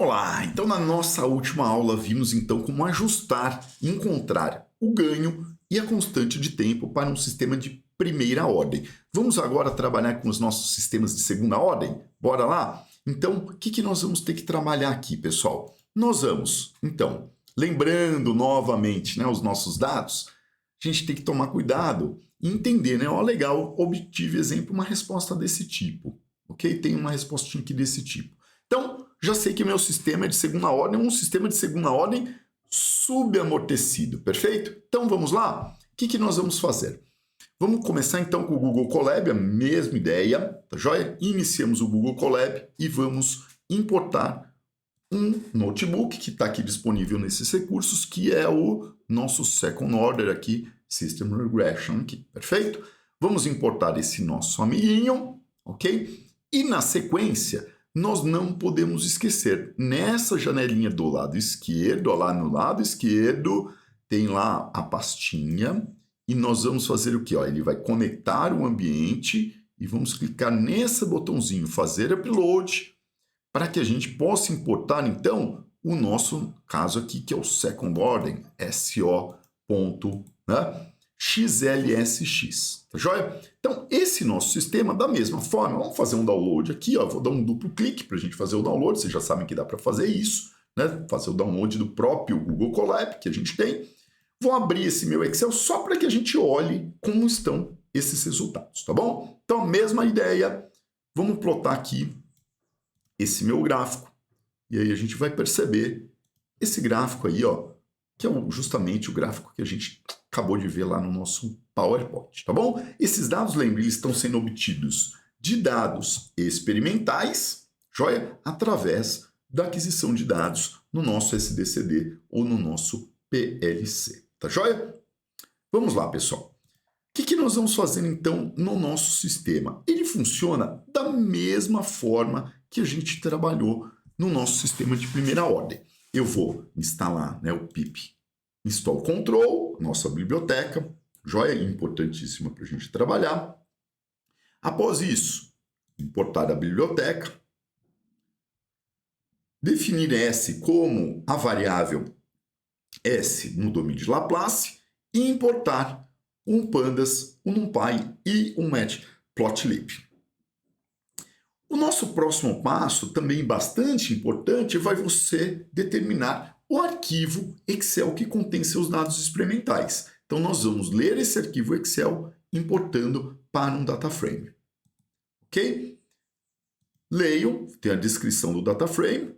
Olá, então na nossa última aula vimos então como ajustar e encontrar o ganho e a constante de tempo para um sistema de primeira ordem. Vamos agora trabalhar com os nossos sistemas de segunda ordem? Bora lá? Então, o que nós vamos ter que trabalhar aqui, pessoal? Nós vamos, então, lembrando novamente, né, os nossos dados, a gente tem que tomar cuidado e entender, né? Ó, legal, obtive exemplo, uma resposta desse tipo, ok? Tem uma respostinha aqui desse tipo. Então, já sei que meu sistema é de segunda ordem, um sistema de segunda ordem subamortecido, perfeito? Então, vamos lá? O que nós vamos fazer? Vamos começar então com o Google Colab, a mesma ideia, tá joia? Iniciamos o Google Colab e vamos importar um notebook que está aqui disponível nesses recursos, que é o nosso second order aqui, System Regression aqui, perfeito? Vamos importar esse nosso amiguinho, ok? E na sequência, nós não podemos esquecer, nessa janelinha do lado esquerdo, ó, lá no lado esquerdo, tem lá a pastinha, e nós vamos fazer o quê? Ó, ele vai conectar o ambiente, e vamos clicar nesse botãozinho, fazer upload, para que a gente possa importar, então, o nosso caso aqui, que é o second order, XLSX, tá joia? Então, esse nosso sistema, da mesma forma, vamos fazer um download aqui, ó, vou dar um duplo clique para a gente fazer o download, vocês já sabem que dá para fazer isso, né? Fazer o download do próprio Google Colab que a gente tem. Vou abrir esse meu Excel só para que a gente olhe como estão esses resultados, tá bom? Então, a mesma ideia, vamos plotar aqui esse meu gráfico, e aí a gente vai perceber esse gráfico aí, ó, que é justamente o gráfico que a gente acabou de ver lá no nosso PowerPoint, tá bom? Esses dados, lembre, eles estão sendo obtidos de dados experimentais, joia? Através da aquisição de dados no nosso SDCD ou no nosso PLC, tá joia? Vamos lá, pessoal. O que nós vamos fazer, então, no nosso sistema? Ele funciona da mesma forma que a gente trabalhou no nosso sistema de primeira ordem. Eu vou instalar, né, o pip install control, nossa biblioteca, joia importantíssima para a gente trabalhar. Após isso, importar a biblioteca, definir S como a variável S no domínio de Laplace e importar um pandas, um numpy e um matplotlib. O nosso próximo passo, também bastante importante, vai você determinar o arquivo Excel que contém seus dados experimentais. Então, nós vamos ler esse arquivo Excel importando para um data frame. Ok? Leio, tem a descrição do data frame,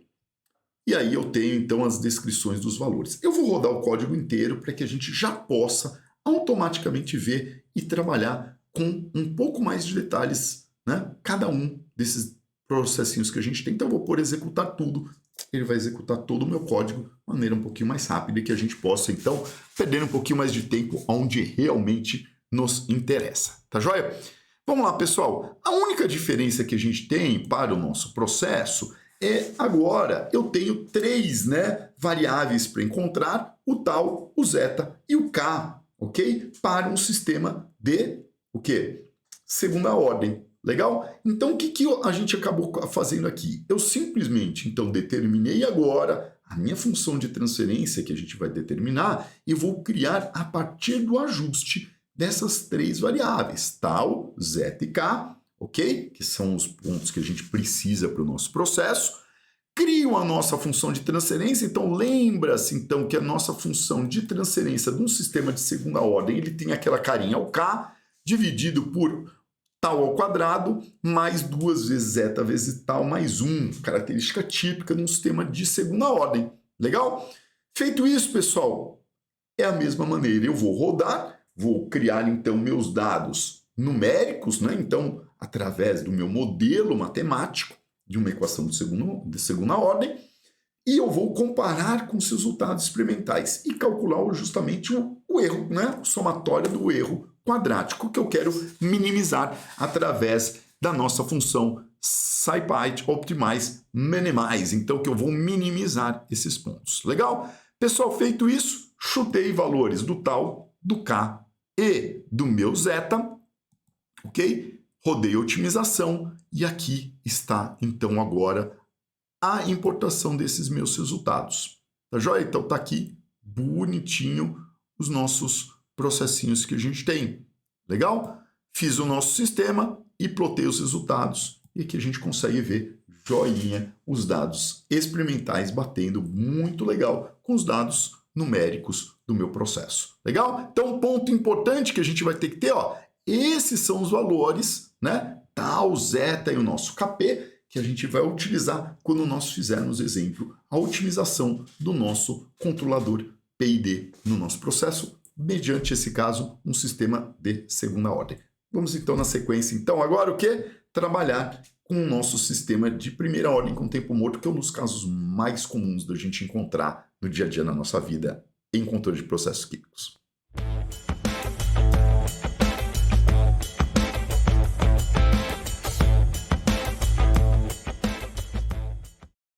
e aí eu tenho, então, as descrições dos valores. Eu vou rodar o código inteiro para que a gente já possa automaticamente ver e trabalhar com um pouco mais de detalhes, né? Cada um desses processinhos que a gente tem. Então, eu vou por executar tudo. Ele vai executar todo o meu código de maneira um pouquinho mais rápida e que a gente possa, então, perder um pouquinho mais de tempo onde realmente nos interessa. Tá joia? Vamos lá, pessoal. A única diferença que a gente tem para o nosso processo é agora eu tenho três, né, variáveis para encontrar, o tal, o zeta e o k, ok? Para um sistema de o quê? Segunda ordem. Legal? Então, o que a gente acabou fazendo aqui? Eu simplesmente, então, determinei agora a minha função de transferência que a gente vai determinar e vou criar a partir do ajuste dessas três variáveis, tal, zeta e k, ok? Que são os pontos que a gente precisa para o nosso processo. Crio a nossa função de transferência, então lembra-se então que a nossa função de transferência de um sistema de segunda ordem, ele tem aquela carinha, o k, dividido por tal ao quadrado, mais 2 vezes zeta vezes tal, mais 1, característica típica de um sistema de segunda ordem. Legal? Feito isso, pessoal, é a mesma maneira. Eu vou rodar, vou criar, então, meus dados numéricos, né? Então, através do meu modelo matemático de uma equação de segunda ordem, e eu vou comparar com os resultados experimentais e calcular justamente o erro, né? O somatório do erro quadrático que eu quero minimizar através da nossa função SciPy Optimize Minimize. Então, que eu vou minimizar esses pontos. Legal? Pessoal, feito isso, chutei valores do tal, do K e do meu zeta, ok? Rodei a otimização e aqui está, então, agora a importação desses meus resultados. Tá joia? Então tá aqui bonitinho os nossos processinhos que a gente tem. Legal? Fiz o nosso sistema e plotei os resultados. E aqui a gente consegue ver, joinha, os dados experimentais batendo muito legal com os dados numéricos do meu processo. Legal? Então, um ponto importante que a gente vai ter que ter, ó, esses são os valores, né? Tal, zeta e o nosso KP, que a gente vai utilizar quando nós fizermos, exemplo, a otimização do nosso controlador P&D no nosso processo, mediante esse caso, um sistema de segunda ordem. Vamos então na sequência, então, agora o que? Trabalhar com o nosso sistema de primeira ordem com tempo morto, que é um dos casos mais comuns da gente encontrar no dia a dia na nossa vida em controle de processos químicos.